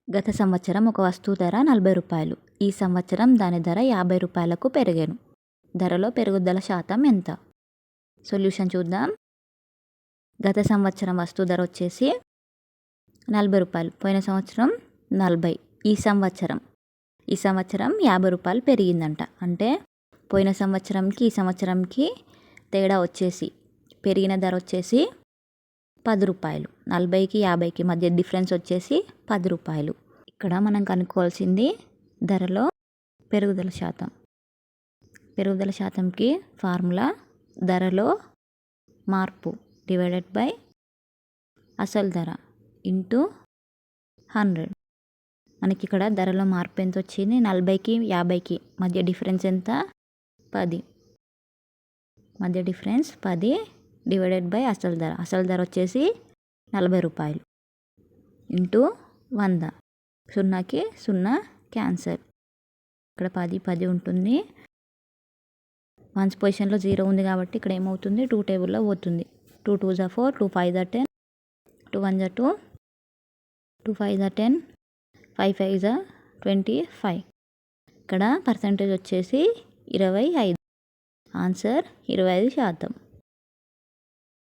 గత సంవత్సరం ఒక వస్తువు ధర 40 రూపాయలు. ఈ సంవత్సరం దాని ధర 50 రూపాయలకు పెరిగెను. ధరలో పెరుగుదల శాతం ఎంత? సొల్యూషన్ చూద్దాం. గత సంవత్సరం వస్తువు ధర వచ్చేసి 40 రూపాయలు. పోయిన సంవత్సరం 40. ఈ సంవత్సరం 50 రూపాయలు పెరిగిందంట. అంటే పోయిన సంవత్సరంకి ఈ సంవత్సరంకి తేడా వచ్చేసి పెరిగిన ధర వచ్చేసి 10 రూపాయలు. 40కి 50కి మధ్య డిఫరెన్స్ వచ్చేసి 10 రూపాయలు. ఇక్కడ మనం కనుక్కోవాల్సింది ధరలో పెరుగుదల శాతం. పెరుగుదల శాతంకి ఫార్ములా ధరలో మార్పు డివైడెడ్ బై అసలు ధర ఇంటూ 100. మనకి ఇక్కడ ధరలో మార్పు ఎంత వచ్చింది? 40కి 50కి మధ్య డిఫరెన్స్ ఎంత? 10. మధ్య డిఫరెన్స్ 10 డివైడెడ్ బై అసలు ధర. అసలు ధర వచ్చేసి 40 రూపాయలు ఇంటూ 100. 0కి 0 క్యాన్సల్. ఇక్కడ 10 ఉంటుంది. వన్స్ పొజిషన్లో 0 ఉంది కాబట్టి ఇక్కడ ఏమవుతుంది? 2 టేబుల్లో పోతుంది. 2 2s are 4, 2 5s are 10, 2 1s are 2, 2 5s are 10, 5 5s are 25. ఇక్కడ పర్సంటేజ్ వచ్చేసి 25. ఆన్సర్ 25%.